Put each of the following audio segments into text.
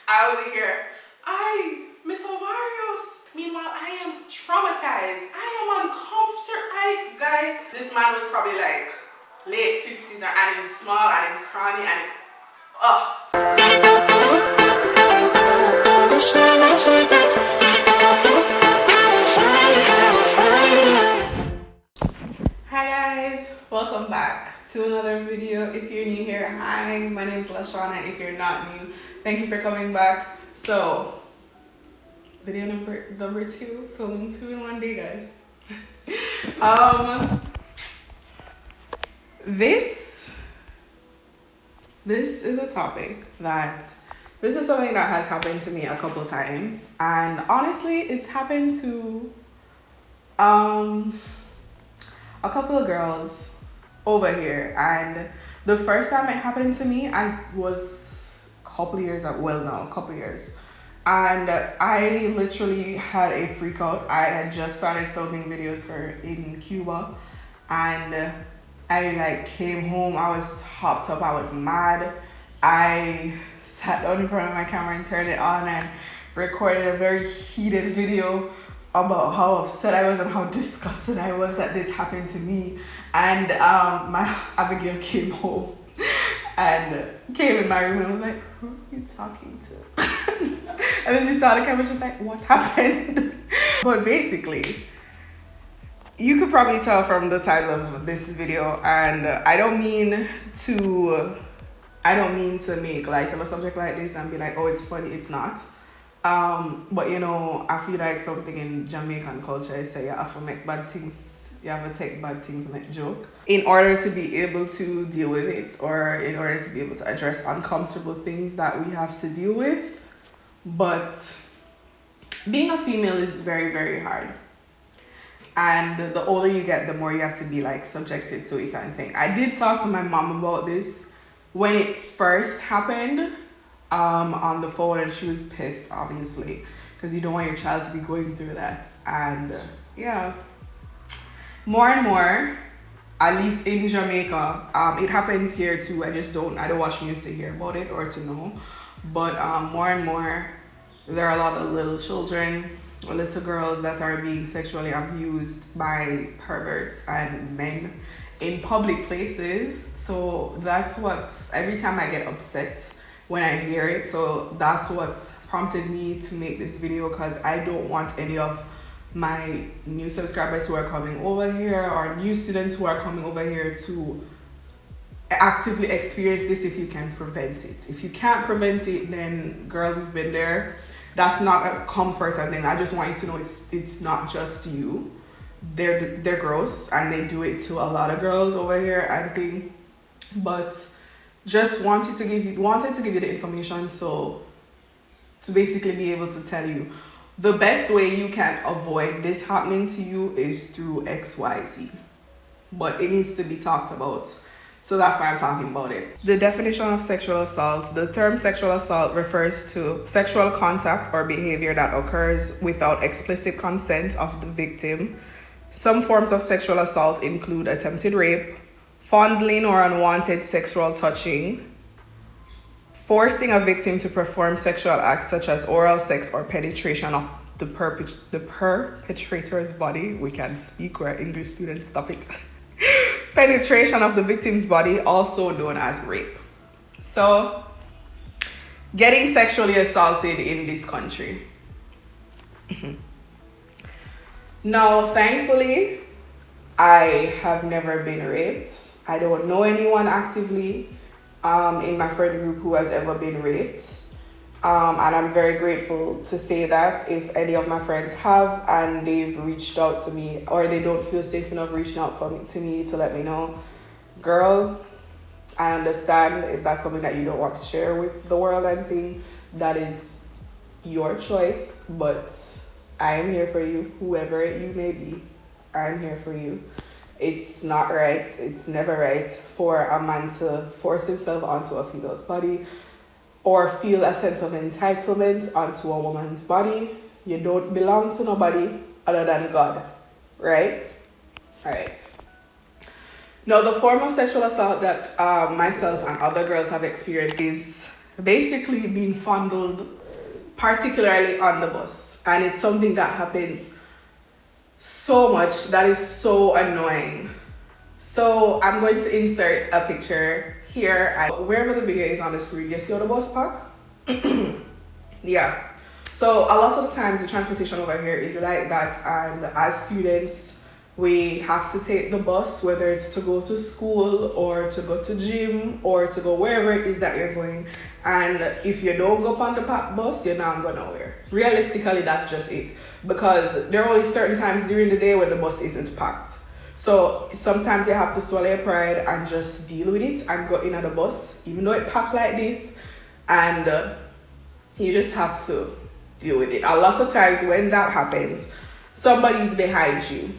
I only hear, Miss Ovarios. Meanwhile, I am traumatized. I am uncomfortable. Guys, this man was probably like late 50s and him small and him cranny and him, Hi guys, welcome back to another video. If you're new here, hi, my name is Shawna. If you're not new, thank you for coming back. So, video number 2, filming 2 in one day, guys. This is a topic this is something that has happened to me a couple times, and honestly, it's happened to a couple of girls over here. And the first time it happened to me, I was a couple years, and I literally had a freak out. I had just started filming videos in Cuba, and I like came home, I was hopped up, I was mad. I sat down in front of my camera and turned it on and recorded a very heated video about how upset I was and how disgusted I was that this happened to me. And my Abigail came home and came in my room and was like, who are you talking to? And then she saw the camera, just like, what happened? But basically, you could probably tell from the title of this video, and I don't mean to make light of a subject like this and be like, oh, it's funny. It's not. But you know, I feel like something in Jamaican culture is say you have to make bad things, you have to take bad things and make joke in order to be able to deal with it, or in order to be able to address uncomfortable things that we have to deal with. But being a female is very, very hard. And the older you get, the more you have to be like subjected to it and thing. I did talk to my mom about this when it first happened on the phone, and she was pissed, obviously, because you don't want your child to be going through that. And yeah, more and more, at least in Jamaica, it happens here too. I don't watch news to hear about it or to know, but more and more, there are a lot of little children, little girls that are being sexually abused by perverts and men in public places. So that's what, every time I get upset when I hear it. So that's what prompted me to make this video, because I don't want any of my new subscribers who are coming over here or new students who are coming over here to actively experience this if you can prevent it. If you can't prevent it, then girl, we've been there. That's not a comfort thing. I just want you to know it's not just you. They're gross, and they do it to a lot of girls over here and thing. But just wanted to give you the information, so to basically be able to tell you the best way you can avoid this happening to you is through XYZ. But it needs to be talked about. So that's why I'm talking about it. The definition of sexual assault. The term sexual assault refers to sexual contact or behavior that occurs without explicit consent of the victim. Some forms of sexual assault include attempted rape, fondling or unwanted sexual touching, forcing a victim to perform sexual acts such as oral sex or penetration of the perpetrator's body. We can't speak, we're English students, stop it. Penetration of the victim's body, also known as rape. So, getting sexually assaulted in this country. Now, thankfully, I have never been raped. I don't know anyone actively in my friend group who has ever been raped. And I'm very grateful to say that if any of my friends have and they've reached out to me, or they don't feel safe enough reaching out to me to let me know, girl, I understand if that's something that you don't want to share with the world and thing, that is your choice, but I am here for you, whoever you may be. I'm here for you. It's not right. It's never right for a man to force himself onto a female's body or feel a sense of entitlement onto a woman's body. You don't belong to nobody other than God, right? All right. Now, the form of sexual assault that myself and other girls have experienced is basically being fondled, particularly on the bus. And it's something that happens so much that is so annoying. So I'm going to insert a picture here. Wherever the video is on the screen, you see how the bus park? Yeah. So a lot of the times the transportation over here is like that, and as students we have to take the bus, whether it's to go to school or to go to gym or to go wherever it is that you're going. And if you don't go on the bus, you're not going nowhere. Realistically, that's just it, because there are only certain times during the day when the bus isn't packed. So sometimes you have to swallow your pride and just deal with it and go in at the bus, even though it packed like this, and you just have to deal with it. A lot of times when that happens, somebody's behind you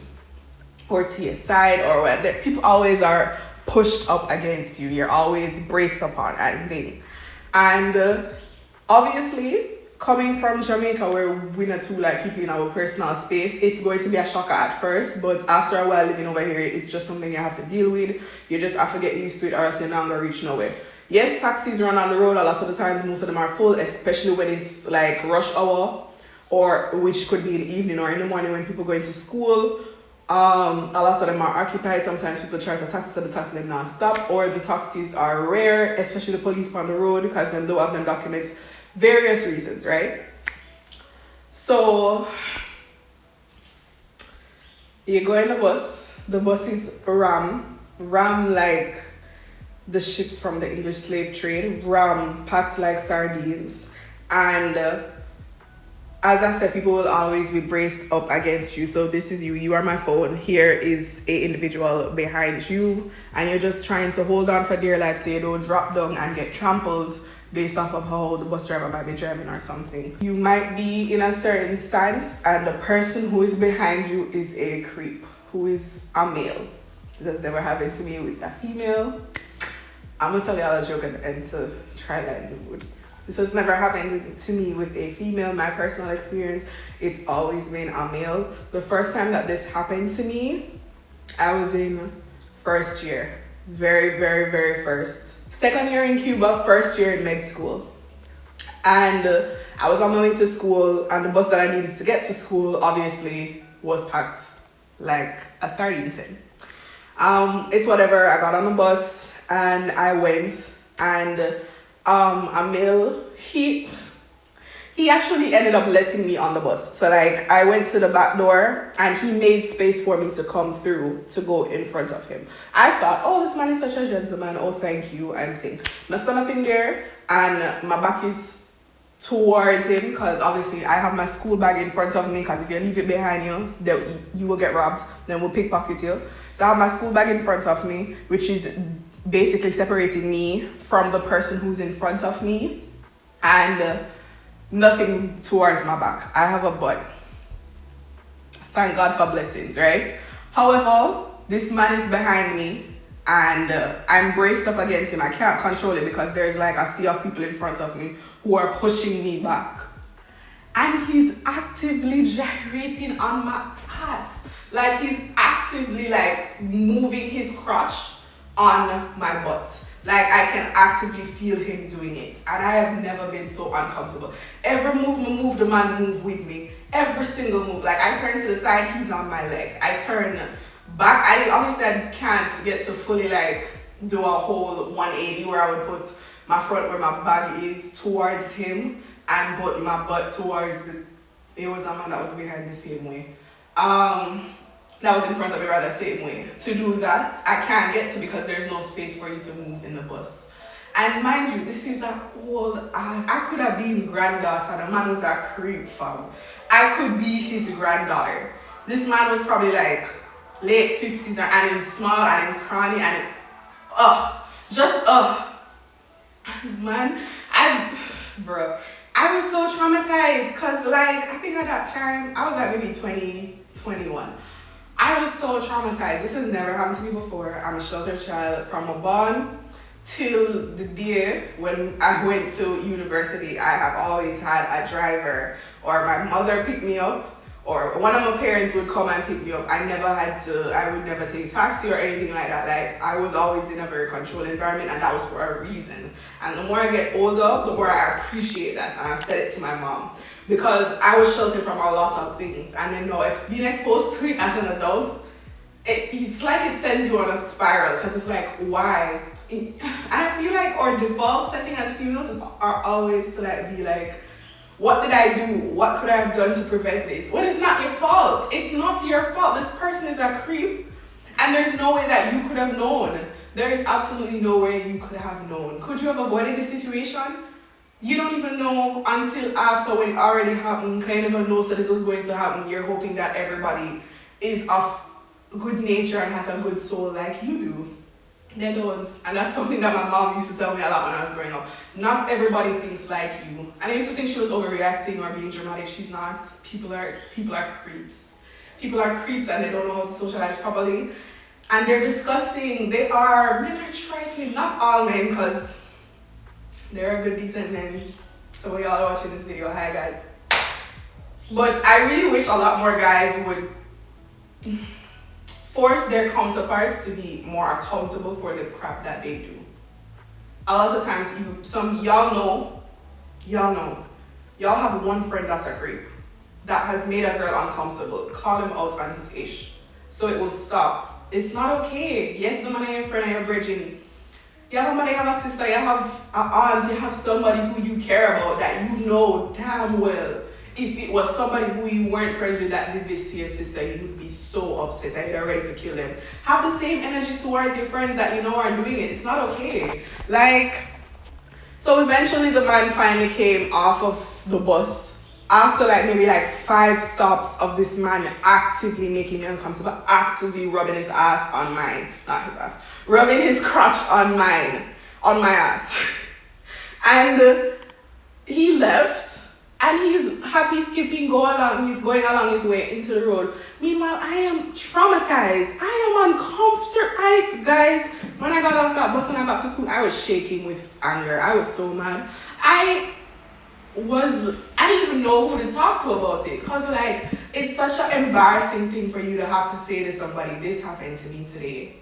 or to your side, or whether people always are pushed up against you. You're always braced upon anything. And obviously, coming from Jamaica, where we're not too like people in our personal space, it's going to be a shocker at first, but after a while living over here, it's just something you have to deal with. You just have to get used to it, or else you're not going to reach nowhere. Yes, taxis run on the road a lot of the times. Most of them are full, especially when it's like rush hour, or which could be in the evening or in the morning when people go into school. A lot of them are occupied. Sometimes people charge the taxi, so the taxi them not stop, or the taxis are rare, especially the police on the road, because them don't have them documents. Various reasons, right? So you go in the bus is ram like the ships from the English slave trade, ram packed like sardines. And as I said, people will always be braced up against you. So this is you are my phone. Here is a individual behind you, and you're just trying to hold on for dear life so you don't drop down and get trampled based off of how the bus driver might be driving or something. You might be in a certain stance, and the person who is behind you is a creep, who is a male. This has never happened to me with a female. I'm gonna tell you all a joke and to try that in the mood. This has never happened to me with a female. My personal experience, it's always been a male. The first time that this happened to me, I was in first year. Very, very, very first. Second year in Cuba, first year in med school. And I was on my way to school, and the bus that I needed to get to school obviously was packed like a sardine tin. It's whatever, I got on the bus and I went, and a male, he actually ended up letting me on the bus. So like I went to the back door and he made space for me to come through to go in front of him. I thought, oh, this man is such a gentleman, oh thank you, and thing. I stand up in there and my back is towards him, because obviously I have my school bag in front of me, because if you leave it behind you, you will get robbed, then we'll pickpocket you. So I have my school bag in front of me, which is basically separating me from the person who's in front of me, and nothing towards my back. I have a butt. Thank God for blessings, right? However, this man is behind me, and I'm braced up against him. I can't control it because there's like a sea of people in front of me who are pushing me back. And he's actively gyrating on my ass. Like he's actively like moving his crotch on my butt. Like I can actively feel him doing it, and I have never been so uncomfortable. Every move, the man move with me. Every single move. Like I turn to the side, he's on my leg. I turn back. I can't get to fully like do a whole 180 where I would put my front where my bag is towards him and put my butt towards it was a man that was behind the same way. That was in front of me rather same way. To do that, I can't get to because there's no space for you to move in the bus. And mind you, this is an old ass. I could have been granddaughter. The man was a creep fam. I could be his granddaughter. This man was probably like late 50s and he's small and he's crawny and man, I was so traumatized because like I think at that time I was like maybe 20, 21. I was so traumatized. This has never happened to me before. I'm a sheltered child from a born till the day when I went to university. I have always had a driver, or my mother picked me up, or one of my parents would come and pick me up. I would never take taxi or anything like that. Like, I was always in a very controlled environment, and that was for a reason. And the more I get older, the more I appreciate that. And I've said it to my mom, because I was sheltered from a lot of things. And then now being exposed to it as an adult, it's like it sends you on a spiral, because it's like, why? And I feel like our default setting as females are always to like be like, what did I do? What could I have done to prevent this? Well, it's not your fault. It's not your fault. This person is a creep, and there's no way that you could have known. There is absolutely no way you could have known. Could you have avoided the situation? You don't even know until after, when it already happened. You can't even know that this was going to happen. You're hoping that everybody is of good nature and has a good soul like you do. They don't. And that's something that my mom used to tell me a lot when I was growing up. Not everybody thinks like you. And I used to think she was overreacting or being dramatic. She's not. People are creeps. People are creeps, and they don't know how to socialize properly. And they're disgusting. Men are trifling. Not all men, because there are good, decent men. So we all are watching this video. Hi, guys. But I really wish a lot more guys would force their counterparts to be more accountable for the crap that they do. A lot of times, y'all have one friend that's a creep, that has made a girl uncomfortable. Call him out on his ish, so it will stop. It's not okay. Yes, the man is your friend, you're bridging. You have a mother, you have a sister, you have an aunt, you have somebody who you care about, that you know damn well, if it was somebody who you weren't friends with that did this to your sister, you would be so upset and you're ready to kill them. Have the same energy towards your friends that you know are doing it. It's not okay. So eventually the man finally came off of the bus after maybe 5 stops of this man actively making me uncomfortable, actively rubbing his ass on mine, not his ass, rubbing his crotch on my ass. And he left. And he's happy skipping, going along his way into the road. Meanwhile, I am traumatized. I am uncomfortable. Guys, when I got off that bus and I got to school, I was shaking with anger. I was so mad. I didn't even know who to talk to about it. Because it's such an embarrassing thing for you to have to say to somebody, this happened to me today.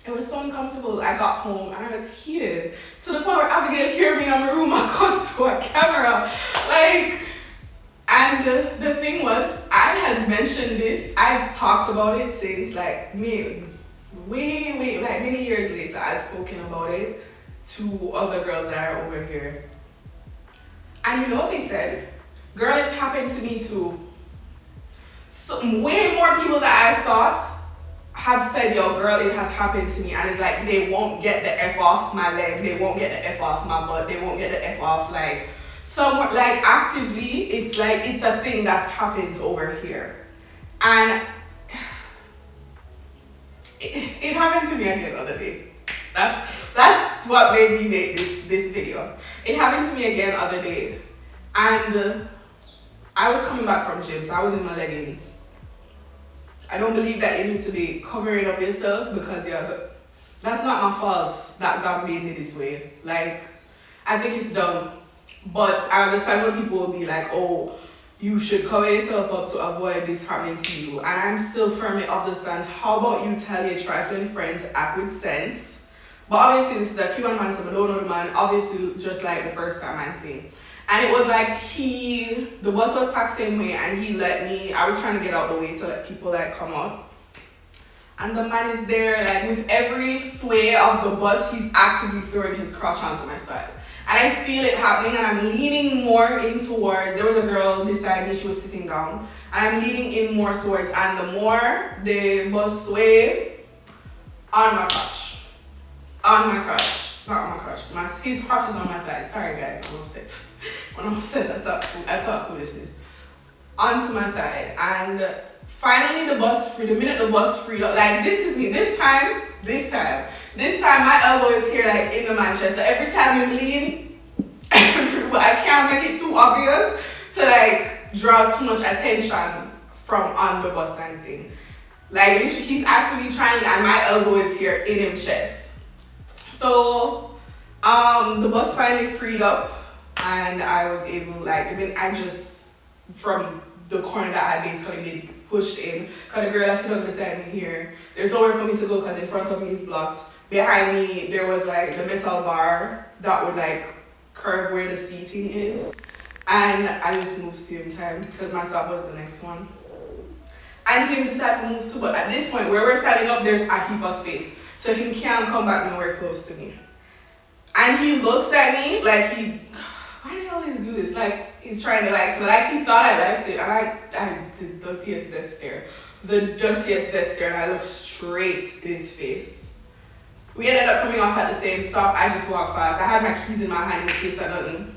It was so uncomfortable. I got home and I was heated to the point where Abigail heard me in my room across to a camera. And the thing was, I had mentioned this. I've talked about it since many years later. I've spoken about it to other girls that are over here. And you know what they said? Girl, it's happened to me too. So way more people that I thought have said, yo, girl, it has happened to me. And it's they won't get the F off my leg, they won't get the F off my butt, they won't get the F off somewhere, actively, it's a thing that happens over here. And it happened to me again the other day. That's what made me make this video. It happened to me again the other day. And I was coming back from gym, so I was in my leggings. I don't believe that you need to be covering up yourself, because that's not my fault that God made me this way. I think it's dumb. But I understand when people will be like, oh, you should cover yourself up to avoid this happening to you. And I'm still firmly of the stance. How about you tell your trifling friend to act with sense? But obviously this is a Cuban man, so I don't know the man. Obviously just the first time man thing. And it was the bus was packed same way, and he let me, I was trying to get out the way to let people come up. And the man is there, with every sway of the bus, he's actively throwing his crotch onto my side. And I feel it happening, and I'm leaning more in towards, there was a girl beside me, she was sitting down, and I'm leaning in more towards, and the more the bus sway, on my crotch. Not on my crotch. His crotch is on my side. Sorry guys, I'm upset. When I'm upset, I talk foolishness. Onto my side. And finally the minute the bus freed up, this is me. This time my elbow is here in the Manchester. Every time you lean, but I can't make it too obvious to draw too much attention from on the bus and thing. Literally, he's actually trying, and my elbow is here in his chest. So the bus finally freed up, and I was able, from the corner that I basically did pushed in. Because the girl that's sitting beside me here, there's nowhere for me to go because in front of me is blocked. Behind me, there was like the metal bar that would like curve where the seating is. And I just moved same time because my stop was the next one. And he decided to move too, but at this point where we're standing up, there's a heap of space. So he can't come back nowhere close to me. And he looks at me like why do you always do this? Like he's trying to like, so like he thought I liked it. And I did the dirtiest death stare. The dirtiest death stare, and I looked straight in his face. We ended up coming off at the same stop. I just walked fast. I had my keys in my hand in case I didn't.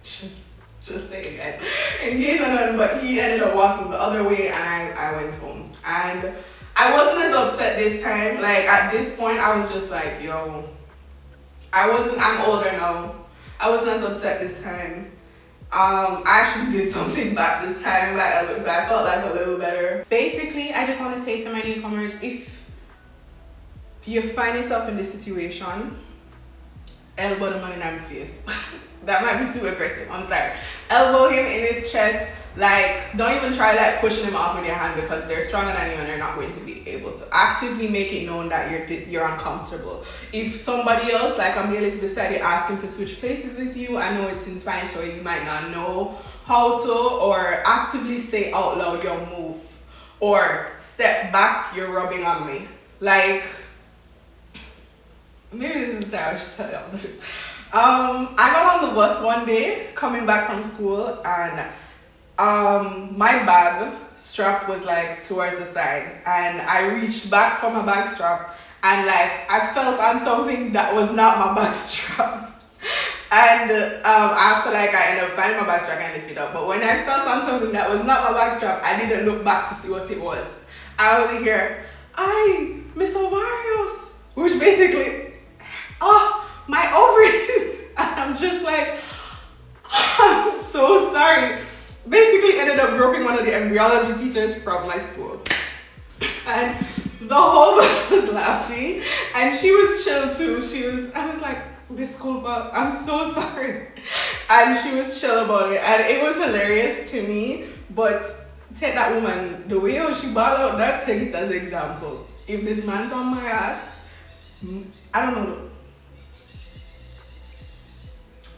Just saying, guys, in case I don't, but he ended up walking the other way and I went home. And I wasn't as upset this time. Like at this point, I was just like, yo, I'm older now. I wasn't as upset this time. I actually did something back this time, so I felt like a little better. Basically, I just want to say to my newcomers, if you find yourself in this situation, elbow the man in his face. That might be too aggressive, I'm sorry. Elbow him in his chest, like don't even try like pushing him off with your hand because they're stronger than you and they're not going to be able to. Actively make it known that you're uncomfortable. If somebody else, like Amelia is beside you, asking to switch places with you, I know it's in Spanish so you might not know how to, or actively say out loud your move, or step back, you're rubbing on me. Like, maybe this is how I should tell y'all the truth. I got on the bus one day coming back from school and my bag strap was like towards the side and I reached back for my bag strap and like I felt on something that was not my bag strap. And after like I ended up finding my bag strap and lift it up, but when I felt on something that was not my bag strap, I didn't look back to see what it was. I only hear, "Ay, Miss Ovarios," which basically, my ovaries. I'm just like, I'm so sorry. Basically ended up groping one of the embryology teachers from my school. And the whole bus was laughing and she was chill too. I was like, disculpa, I'm so sorry. And she was chill about it and it was hilarious to me, but take that woman, the way how she balled out that, take it as an example. If this man's on my ass, I don't know.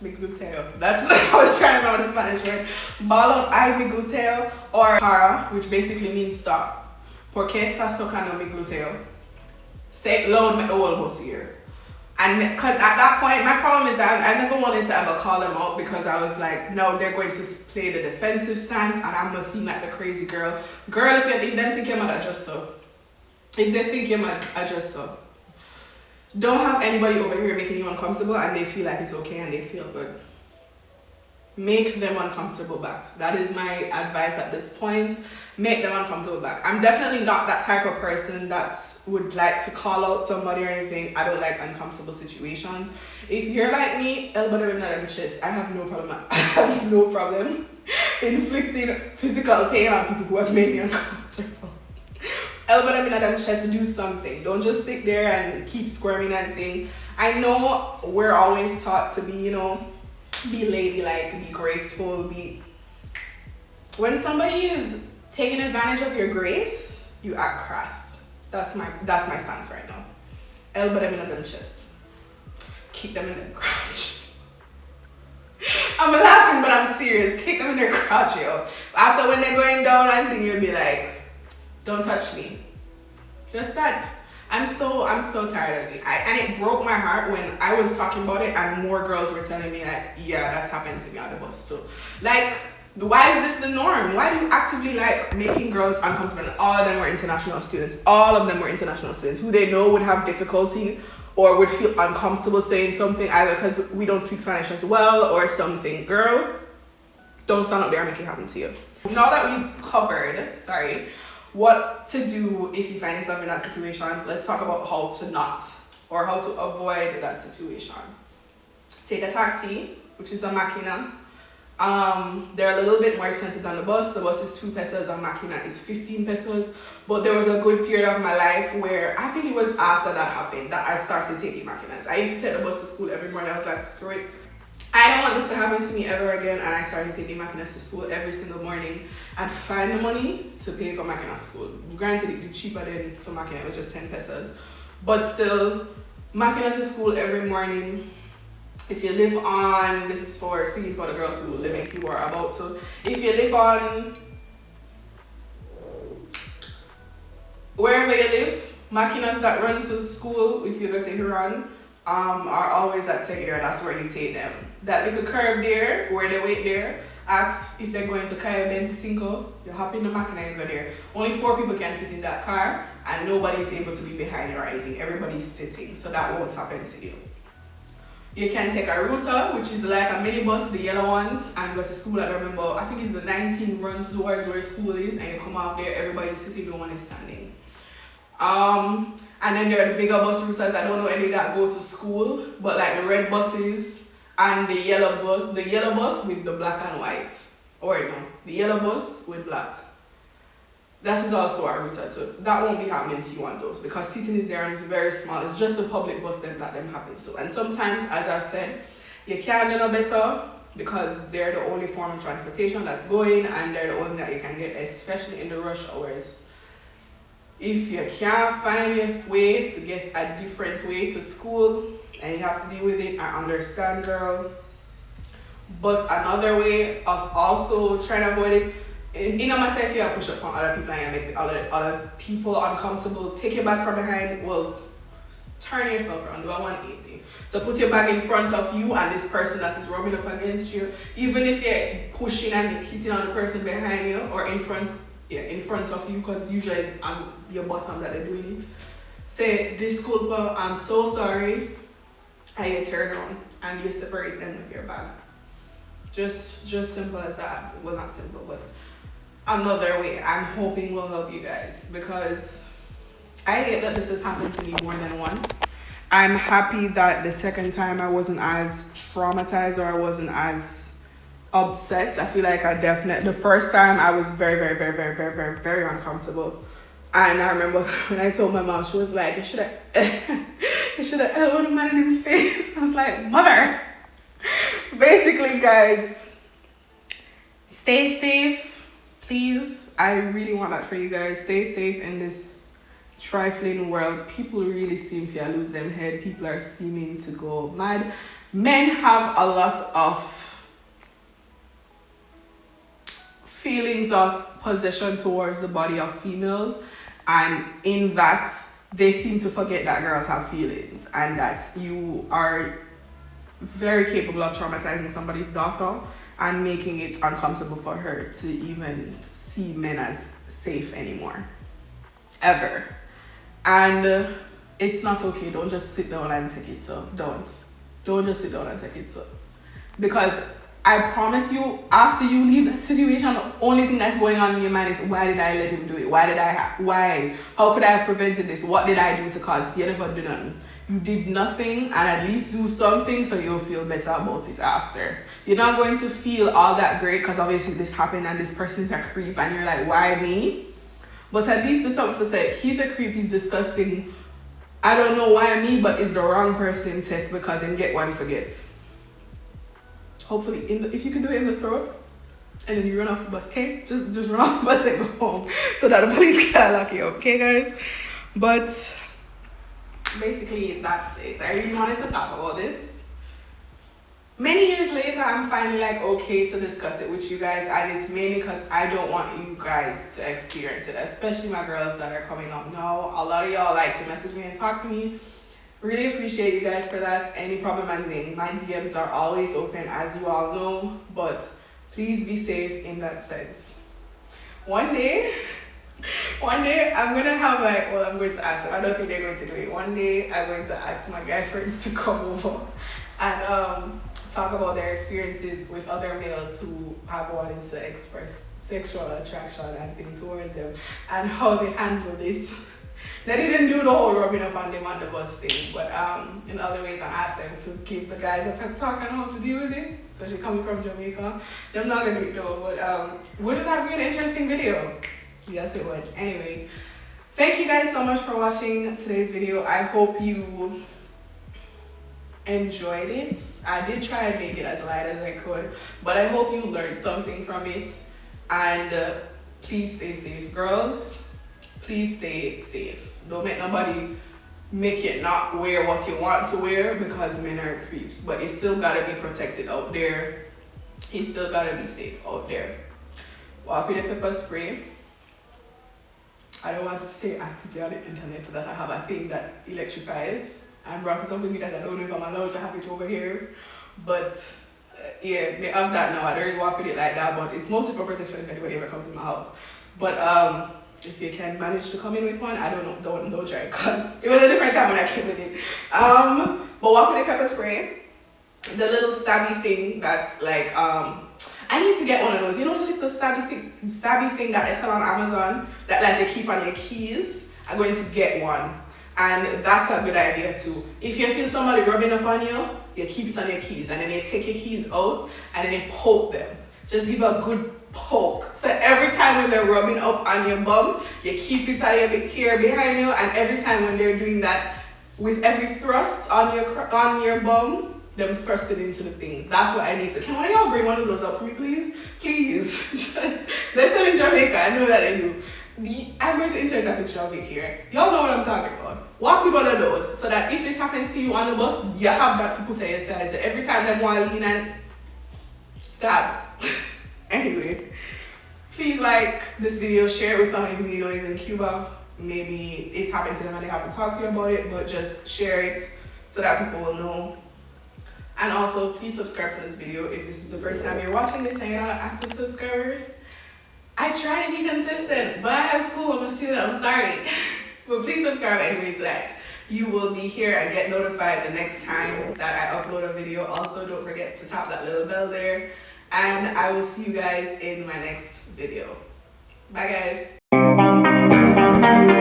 Mi gluteo. That's I was trying to remember the Spanish word. Ball out ay mi gluteo, or para, which basically means stop. ¿Por qué estás tocando mi gluteo? Say it loud, make the whole house hear. And because at that point, my problem is I never wanted to ever call them out because I was like, no, they're going to play the defensive stance and I'm gonna seem like the crazy girl. Girl, if them think you're mad, adjust so. If they think you're mad, adjust so. Don't have anybody over here making you uncomfortable and they feel like it's okay and they feel good. Make them uncomfortable back. That is my advice at this point. Make them uncomfortable back. I'm definitely not that type of person that would like to call out somebody or anything. I don't like uncomfortable situations. If you're like me, elbow them in the chest. I have no problem. I have no problem inflicting physical pain on people who have made me uncomfortable. Elbow them in them chest to do something. Don't just sit there and keep squirming and thing. I know we're always taught to be, be ladylike, be graceful, when somebody is taking advantage of your grace, you act crass. That's my stance right now. Elbow them in them chest. Kick them in their crotch. I'm laughing, but I'm serious. Kick them in their crotch, yo. After when they're going down and thing, you'll be like, don't touch me. Just that. I'm so tired of it. And it broke my heart when I was talking about it and more girls were telling me like, yeah, that's happened to me on the bus too. Like, why is this the norm? Why do you actively like making girls uncomfortable? And all of them were international students. All of them were international students who they know would have difficulty or would feel uncomfortable saying something either because we don't speak Spanish as well or something. Girl, don't stand up there and make it happen to you. Now that we've covered, what to do if you find yourself in that situation, let's talk about how to not or how to avoid that situation. Take a taxi, which is a máquina. They're a little bit more expensive than the bus. The bus is 2 pesos, a máquina is 15 pesos. But there was a good period of my life where I think it was after that happened that I started taking máquinas. I used to take the bus to school every morning. I was like, screw it. I don't want this to happen to me ever again, and I started taking Makinas to school every single morning and find the money to pay for Makinas to school. Granted, it was cheaper than for Makinas, it was just 10 pesos. But still, Makinas to school every morning. If you live on, this is for speaking for the girls who live in Cuba or about to, if you live on, wherever you live, Makinas that run to school, if you go to Huron, are always at Seguir. That's where you take them. That little curve there, where they wait there, ask if they're going to Cayo 25. You hop in the Makina and go there. Only 4 people can fit in that car, and nobody's able to be behind you or anything. Everybody's sitting, so that won't happen to you. You can take a router, which is like a minibus, the yellow ones, and go to school. I don't remember, I think it's the 19 run towards where school is, and you come off there, everybody's sitting, no one is standing. And then there are the bigger bus routers. I don't know any that go to school, but like the red buses and the yellow bus with the black and white. Or no, the yellow bus with black. That is also a router, so that won't be happening to you on those because seating is there and it's very small. It's just a public bus that them happen to. And sometimes, as I've said, you can't do no better because they're the only form of transportation that's going, and they're the only that you can get, especially in the rush hours. If you can't find a way to get a different way to school and you have to deal with it, I understand, girl. But another way of also trying to avoid it, it no matter if you push up on other people and make other people uncomfortable, take your bag from behind, well, turn yourself around, do a 180. So put your bag in front of you and this person that is rubbing up against you. Even if you're pushing and hitting on the person behind you or in front of you, because usually I'm your bottom that they're doing it. Say, disculpa, I'm so sorry. And you turn around and you separate them with your bag. Just simple as that. Well, not simple, but another way I'm hoping will help you guys, because I get that this has happened to me more than once. I'm happy that the second time I wasn't as traumatized or I wasn't as upset. I feel like the first time I was very, very, very, very, very, very, very uncomfortable. And I remember when I told my mom, she was like, you should have elbowed the man in the face. I was like, mother. Basically, guys, stay safe, please. I really want that for you guys. Stay safe in this trifling world. People really seem to lose their head. People are seeming to go mad. Men have a lot of feelings of possession towards the body of females, and in that they seem to forget that girls have feelings and that you are very capable of traumatizing somebody's daughter and making it uncomfortable for her to even see men as safe anymore, ever. And it's not okay. Don't just sit down and take it so. Don't just sit down and take it so, because I promise you, after you leave that situation, the only thing that's going on in your mind is, why did I let him do it? Why? How could I have prevented this? What did I do to cause? You never did nothing. You did nothing, and at least do something so you'll feel better about it after. You're not going to feel all that great because obviously this happened and this person is a creep and you're like, why me? But at least there's something to say. He's a creep, he's disgusting. I don't know why me, but it's the wrong person in test because in get one forgets. Hopefully, if you can do it in the throat, and then you run off the bus, okay? Just run off the bus and go home so that the police can't lock you up, okay, guys? But basically, that's it. I really wanted to talk about this. Many years later, I'm finally like, okay to discuss it with you guys, and it's mainly because I don't want you guys to experience it, especially my girls that are coming up now. A lot of y'all like to message me and talk to me. Really appreciate you guys for that. Any problem and thing, my DMs are always open, as you all know, but please be safe in that sense. One day I'm gonna have I'm going to ask them. I don't think they're going to do it. One day I'm going to ask my guy friends to come over and talk about their experiences with other males who have wanted to express sexual attraction and thing towards them and how they handled it. They didn't do the whole rubbing up on them on the bus thing, but in other ways I asked them to keep the guys up and talk on how to deal with it, especially coming from Jamaica. I'm not gonna do it though, but wouldn't that be an interesting video? Yes, it would. Anyways, thank you guys so much for watching today's video. I hope you enjoyed it. I did try and make it as light as I could, but I hope you learned something from it. And please stay safe, girls. Please stay safe. Don't make nobody make it not wear what you want to wear because men are creeps. But you still gotta be protected out there. You still gotta be safe out there. Walk with a pepper spray. I don't want to say actively on the internet that I have a thing that electrifies. I brought it up with me because I don't know if I'm allowed to have it over here. But yeah, they have that now. I don't really walk with it like that, but it's mostly for protection if anybody ever comes in my house. But if you can manage to come in with one, I don't know, don't try, because it was a different time when I came with it. But walk with a pepper spray. The little stabby thing that's like, I need to get one of those. You know the little stabby thing that they sell on Amazon that like they keep on your keys? I'm going to get one. And that's a good idea too. If you feel somebody rubbing up on you, you keep it on your keys and then you take your keys out and then you poke them. Just give a good poke. So every time when they're rubbing up on your bum, you keep it on your here behind you, and every time when they're doing that, with every thrust on your bum, them thrust it into the thing. That's what I need to. Can one of y'all bring one of those up for me, please? Please. They're still in Jamaica. I know that they do. I'm going to insert a picture of it here. Y'all know what I'm talking about. Walk with one of those so that if this happens to you on the bus, you have that to put on your side. So every time them want to lean and stab. Anyway, please like this video, share it with somebody who you know is in Cuba. Maybe it's happened to them and they haven't talked to you about it, but just share it so that people will know. And also, please subscribe to this video if this is the first time you're watching this and you're not an active subscriber. I try to be consistent, but I have school, I'm a student, I'm sorry. But please subscribe anyway so that you will be here and get notified the next time that I upload a video. Also, don't forget to tap that little bell there. And I will see you guys in my next video. Bye guys.